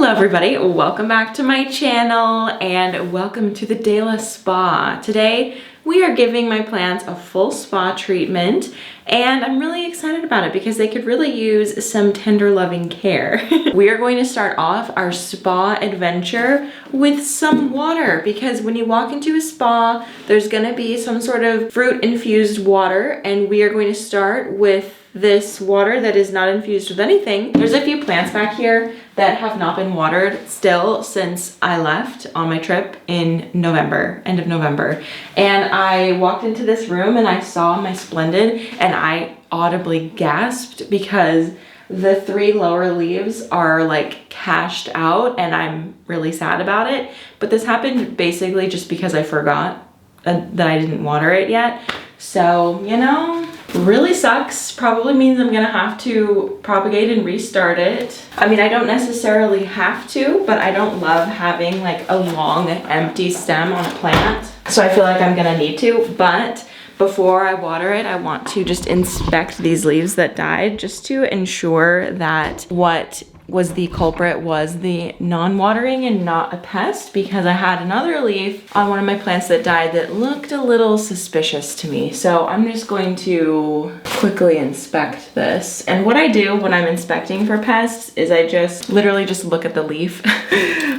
Hello everybody, welcome back to my channel and welcome to the Dela Spa. Today we are giving my plants a full spa treatment and I'm really excited about it because they could really use some tender loving care. We are going to start off our spa adventure with some water because when you walk into a spa there's going to be some sort of fruit infused water and we are going to start with this water that is not infused with anything. There's a few plants back here that have not been watered still since I left on my trip in November, end of November. And I walked into this room and I saw my Splendid and I audibly gasped because the 3 lower leaves are like cashed out and I'm really sad about it. But this happened basically just because I forgot that I didn't water it yet. So, you know, really sucks. Probably means I'm gonna have to propagate and restart it. I mean, I don't necessarily have to, but I don't love having like a long empty stem on a plant. So I feel like I'm gonna need to, but before I water it, I want to just inspect these leaves that died just to ensure that what was the culprit was the non-watering and not a pest, because I had another leaf on one of my plants that died that looked a little suspicious to me. So I'm just going to quickly inspect this. And what I do when I'm inspecting for pests is I just literally just look at the leaf.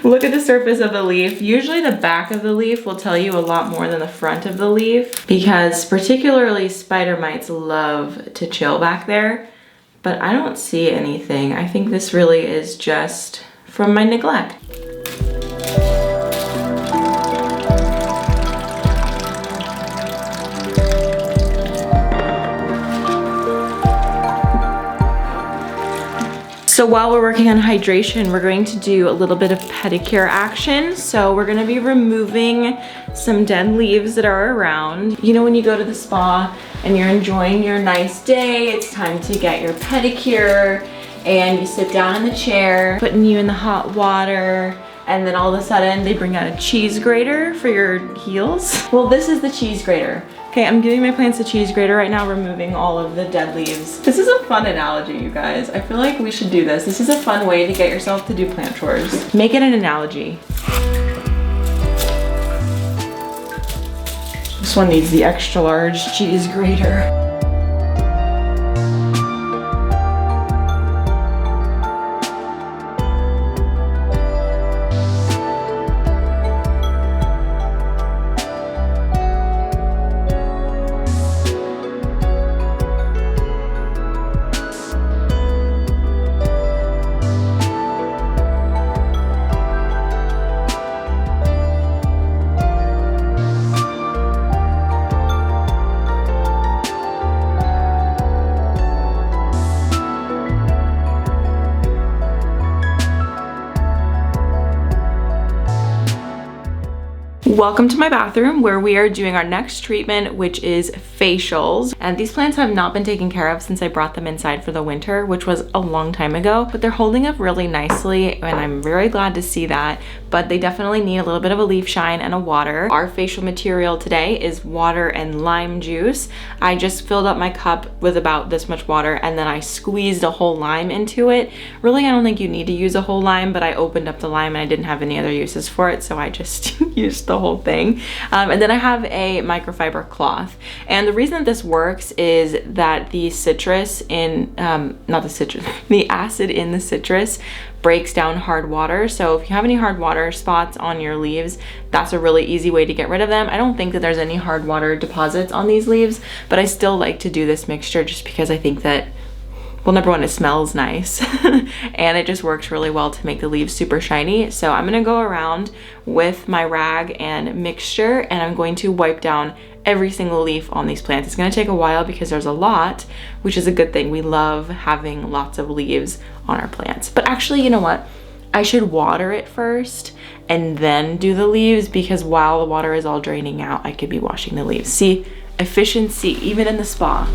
Look at the surface of the leaf. Usually the back of the leaf will tell you a lot more than the front of the leaf because particularly spider mites love to chill back there. But I don't see anything. I think this really is just from my neglect. So while we're working on hydration, we're going to do a little bit of pedicure action. So we're gonna be removing some dead leaves that are around. You know, when you go to the spa and you're enjoying your nice day, it's time to get your pedicure and you sit down in the chair, putting you in the hot water, and then all of a sudden they bring out a cheese grater for your heels. Well, this is the cheese grater. Okay, I'm giving my plants a cheese grater right now, removing all of the dead leaves. This is a fun analogy, you guys. I feel like we should do this. This is a fun way to get yourself to do plant chores. Make it an analogy. This one needs the extra large cheese grater. Welcome to my bathroom where we are doing our next treatment, which is facials. And these plants have not been taken care of since I brought them inside for the winter, which was a long time ago, but they're holding up really nicely and I'm very glad to see that, but they definitely need a little bit of a leaf shine and a water. Our facial material today is water and lime juice. I just filled up my cup with about this much water and then I squeezed a whole lime into it. Really, I don't think you need to use a whole lime, but I opened up the lime and I didn't have any other uses for it, so I just used the whole thing. And then I have a microfiber cloth. And the reason that this works is that the citrus in, the acid in the citrus breaks down hard water. So if you have any hard water spots on your leaves, that's a really easy way to get rid of them. I don't think that there's any hard water deposits on these leaves, but I still like to do this mixture just because I think that, well, number one, it smells nice and it just works really well to make the leaves super shiny. So I'm gonna go around with my rag and mixture and I'm going to wipe down every single leaf on these plants. It's gonna take a while because there's a lot, which is a good thing. We love having lots of leaves on our plants. But actually, you know what? I should water it first and then do the leaves because while the water is all draining out, I could be washing the leaves. See, efficiency, even in the spa.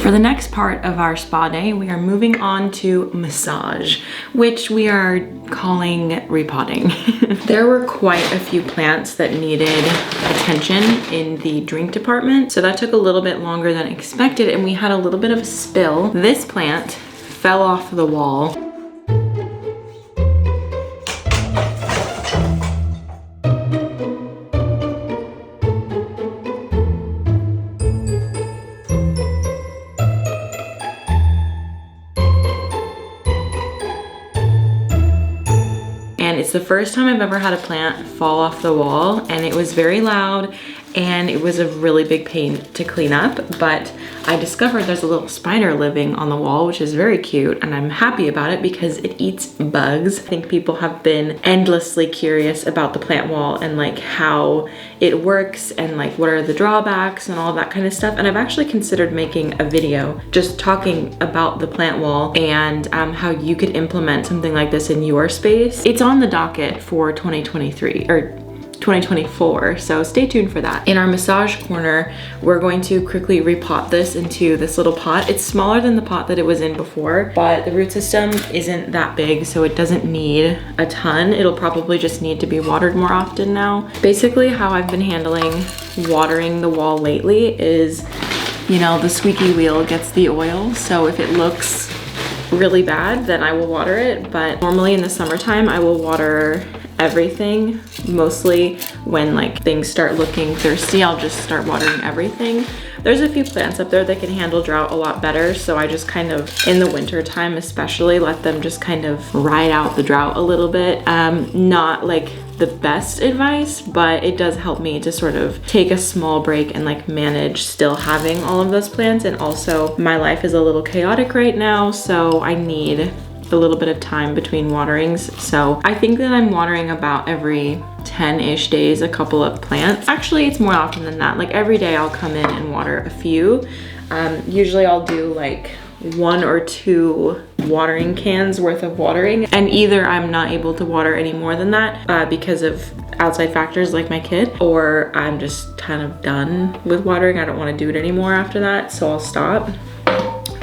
For the next part of our spa day, we are moving on to massage, which we are calling repotting. There were quite a few plants that needed attention in the drink department, so that took a little bit longer than expected, and we had a little bit of a spill. This plant fell off the wall. And it's the first time I've ever had a plant fall off the wall, and it was very loud and it was a really big pain to clean up, but I discovered there's a little spider living on the wall, which is very cute, and I'm happy about it because it eats bugs. I think people have been endlessly curious about the plant wall and like how it works and like what are the drawbacks and all that kind of stuff. And I've actually considered making a video just talking about the plant wall and how you could implement something like this in your space. It's on the docket for 2023 or 2024, so stay tuned for that. In our massage corner, we're going to quickly repot this into this little pot. It's smaller than the pot that it was in before, but the root system isn't that big, so it doesn't need a ton. It'll probably just need to be watered more often now. Basically, how I've been handling watering the wall lately is, you know, the squeaky wheel gets the oil, so if it looks really bad, then I will water it, but normally in the summertime, I will water everything. Mostly when like things start looking thirsty, I'll just start watering everything. There's a few plants up there that can handle drought a lot better, so I just kind of, in the winter time especially, let them just kind of ride out the drought a little bit. Not like the best advice, but it does help me to sort of take a small break and like manage still having all of those plants. And also my life is a little chaotic right now, so I need a little bit of time between waterings. So I think that I'm watering about every 10-ish days a couple of plants. Actually, it's more often than that. Like every day I'll come in and water a few. Usually I'll do like 1 or 2 watering cans worth of watering, and either I'm not able to water any more than that because of outside factors like my kid, or I'm just kind of done with watering. I don't want to do it anymore after that, so I'll stop.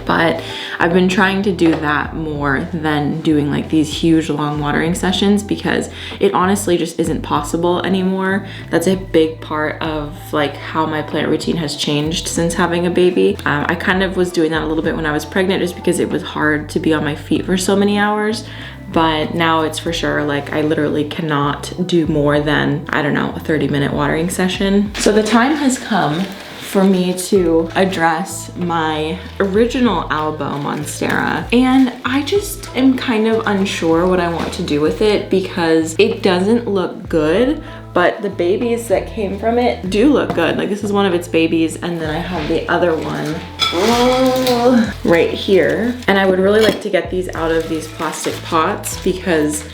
But I've been trying to do that more than doing like these huge long watering sessions because it honestly just isn't possible anymore. That's a big part of like how my plant routine has changed since having a baby. I kind of was doing that a little bit when I was pregnant just because it was hard to be on my feet for so many hours. But now it's for sure, like I literally cannot do more than, I don't know, a 30-minute watering session. So the time has come for me to address my original Albo monstera, and I just am kind of unsure what I want to do with it because it doesn't look good, but the babies that came from it do look good. Like this is one of its babies, and then I have the other one right here, and I would really like to get these out of these plastic pots because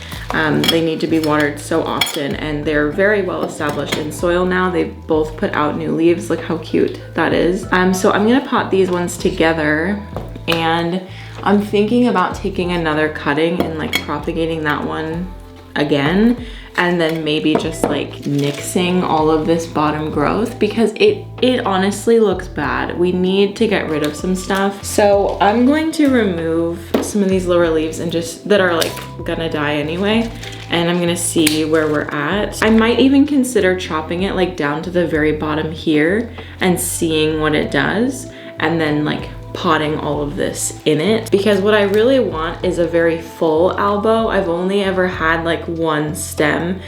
they need to be watered so often, and they're very well established in soil now. They've both put out new leaves. Look how cute that is. So I'm gonna pot these ones together, and I'm thinking about taking another cutting and like propagating that one again, and then maybe just like nixing all of this bottom growth because it honestly looks bad. We need to get rid of some stuff. So I'm going to remove some of these lower leaves and just that are like gonna die anyway, and I'm gonna see where we're at. I might even consider chopping it like down to the very bottom here and seeing what it does, and then like potting all of this in it, because what I really want is a very full Albo. I've only ever had like one stem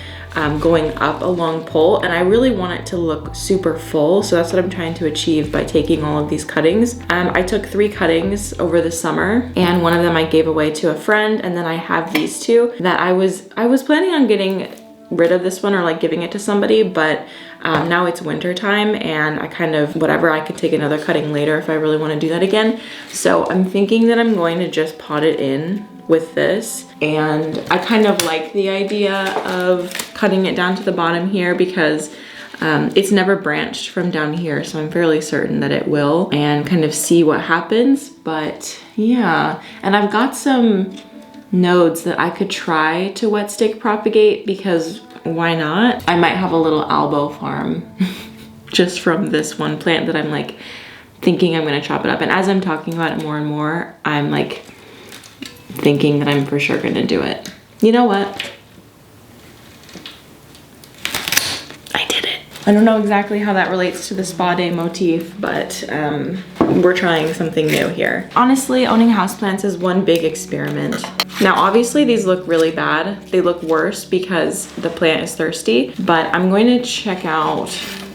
going up a long pole, and I really want it to look super full, so that's what I'm trying to achieve by taking all of these cuttings. I took 3 cuttings over the summer, and one of them I gave away to a friend, and then I have these 2 that I was planning on getting rid of this one or like giving it to somebody, but now it's winter time and I kind of, whatever, I could take another cutting later if I really want to do that again. So I'm thinking that I'm going to just pot it in with this, and I kind of like the idea of cutting it down to the bottom here because it's never branched from down here, so I'm fairly certain that it will, and kind of see what happens. But yeah, and I've got some nodes that I could try to wet stick propagate because why not? I might have a little Albo farm just from this one plant that I'm like thinking I'm gonna chop it up. And as I'm talking about it more and more, I'm like thinking that I'm for sure gonna do it. You know what? I did it. I don't know exactly how that relates to the spa day motif, but we're trying something new here. Honestly, owning houseplants is one big experiment. Now, obviously these look really bad. They look worse because the plant is thirsty, but I'm going to check out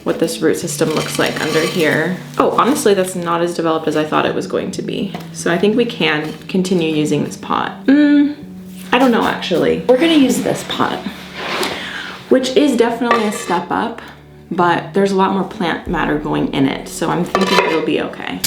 what this root system looks like under here. Oh, honestly, that's not as developed as I thought it was going to be. So I think we can continue using this pot. I don't know, actually. We're gonna use this pot, which is definitely a step up, but there's a lot more plant matter going in it. So I'm thinking it'll be okay.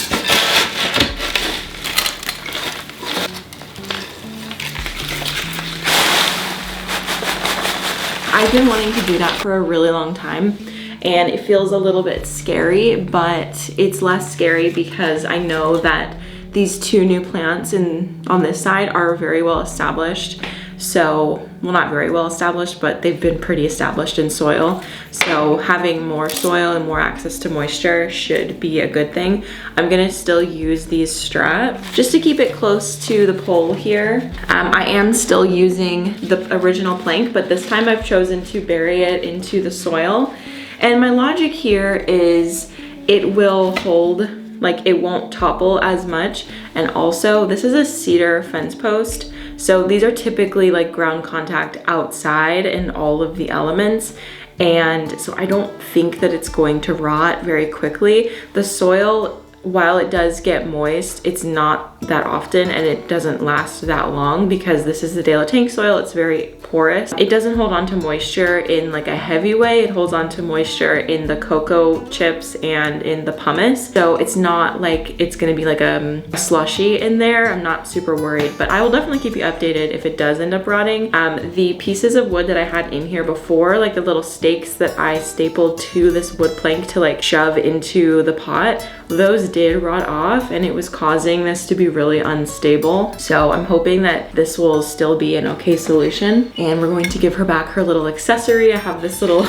I've been wanting to do that for a really long time, and it feels a little bit scary, but it's less scary because I know that these two new plants on this side are very well established. So, well, not very well established, but they've been pretty established in soil. So having more soil and more access to moisture should be a good thing. I'm gonna still use these straps just to keep it close to the pole here. I am still using the original plank, but this time I've chosen to bury it into the soil. And my logic here is it will hold, like it won't topple as much. And also this is a cedar fence post. So these are typically like ground contact outside in all of the elements. And so I don't think that it's going to rot very quickly. The soil, while it does get moist, it's not that often and it doesn't last that long because this is the De La Tank soil. It's very porous. It doesn't hold on to moisture in like a heavy way. It holds on to moisture in the cocoa chips and in the pumice. So it's not like it's gonna be like a slushy in there. I'm not super worried, but I will definitely keep you updated if it does end up rotting. The pieces of wood that I had in here before, like the little stakes that I stapled to this wood plank to like shove into the pot, those did rot off and it was causing this to be really unstable. So I'm hoping that this will still be an okay solution. And we're going to give her back her little accessory. I have this little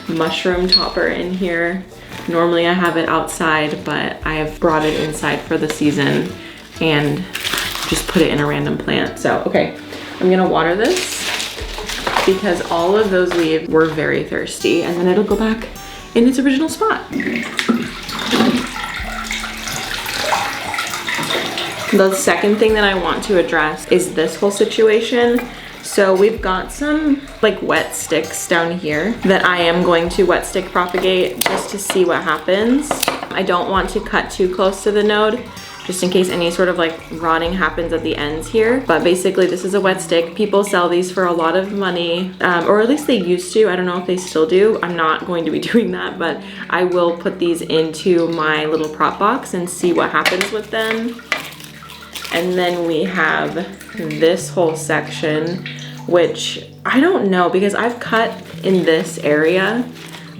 mushroom topper in here. Normally I have it outside, but I have brought it inside for the season and just put it in a random plant. So, okay, I'm gonna water this because all of those leaves were very thirsty and then it'll go back in its original spot. The second thing that I want to address is this whole situation. So we've got some like wet sticks down here that I am going to wet stick propagate just to see what happens. I don't want to cut too close to the node just in case any sort of like rotting happens at the ends here. But basically this is a wet stick. People sell these for a lot of money, or at least they used to. I don't know if they still do. I'm not going to be doing that, but I will put these into my little prop box and see what happens with them. And then we have this whole section, which I don't know because I've cut in this area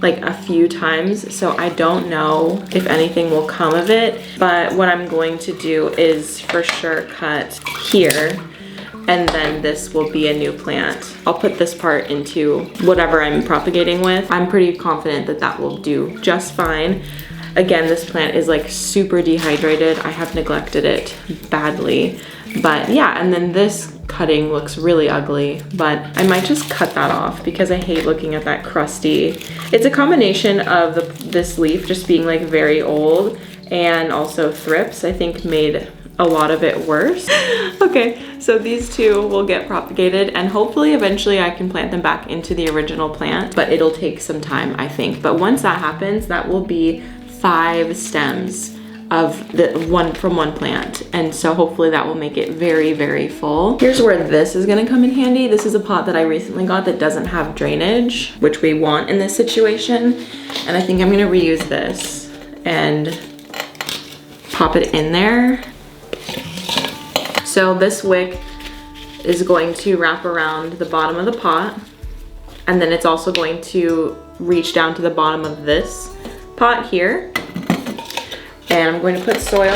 like a few times, so I don't know if anything will come of it. But what I'm going to do is for sure cut here, and then this will be a new plant. I'll put this part into whatever I'm propagating with. I'm pretty confident that that will do just fine. Again, this plant is like super dehydrated. I have neglected it badly, but yeah, and then this cutting looks really ugly, but I might just cut that off because I hate looking at that crusty. It's a combination of this leaf just being like very old and also thrips, I think made a lot of it worse. Okay, so these two will get propagated and hopefully eventually I can plant them back into the original plant, but it'll take some time, I think. But once that happens, that will be 5 stems of from one plant, and so hopefully that will make it very, very full. Here's where this is gonna come in handy. This is a pot that I recently got that doesn't have drainage, which we want in this situation, and I think I'm gonna reuse this and pop it in there. So this wick is going to wrap around the bottom of the pot, and then it's also going to reach down to the bottom of this pot here. And I'm going to put soil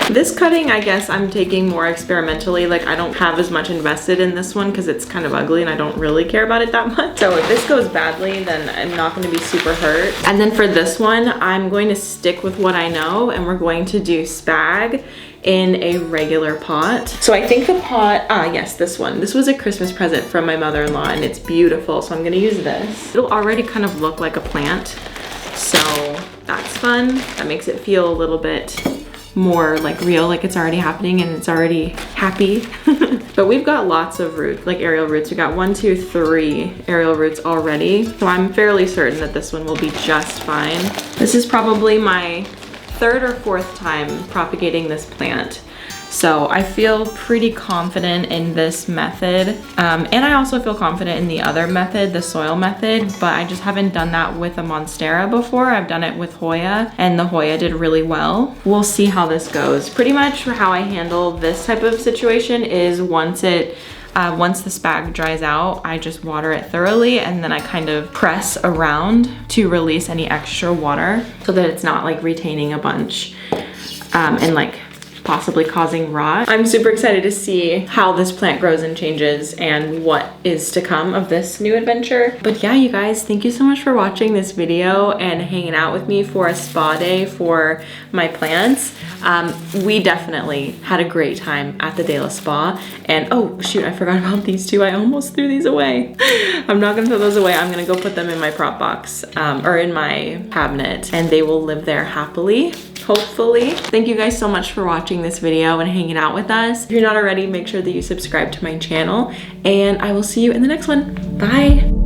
This cutting, I guess I'm taking more experimentally. Like I don't have as much invested in this one because it's kind of ugly and I don't really care about it that much. So if this goes badly, then I'm not going to be super hurt. And then for this one, I'm going to stick with what I know, and we're going to do Spag in a regular pot. So I think the pot, yes, this one. This was a Christmas present from my mother-in-law and it's beautiful, so I'm gonna use this. It'll already kind of look like a plant, so that's fun. That makes it feel a little bit more like real, like it's already happening and it's already happy. But we've got lots of roots, like aerial roots. We got 1, 2, 3 aerial roots already. So I'm fairly certain that this one will be just fine. This is probably my 3rd or 4th time propagating this plant. So I feel pretty confident in this method. And I also feel confident in the other method, the soil method, but I just haven't done that with a Monstera before. I've done it with Hoya and the Hoya did really well. We'll see how this goes. Pretty much how I handle this type of situation is once the spag dries out, I just water it thoroughly and then I kind of press around to release any extra water so that it's not like retaining a bunch and like possibly causing rot. I'm super excited to see how this plant grows and changes and what is to come of this new adventure. But yeah, you guys, thank you so much for watching this video and hanging out with me for a spa day for my plants. We definitely had a great time at the Dela Spa. And oh shoot, I forgot about these two. I almost threw these away. I'm not gonna throw those away. I'm gonna go put them in my prop box or in my cabinet and they will live there happily. Hopefully. Thank you guys so much for watching this video and hanging out with us. If you're not already, make sure that you subscribe to my channel and I will see you in the next one. Bye.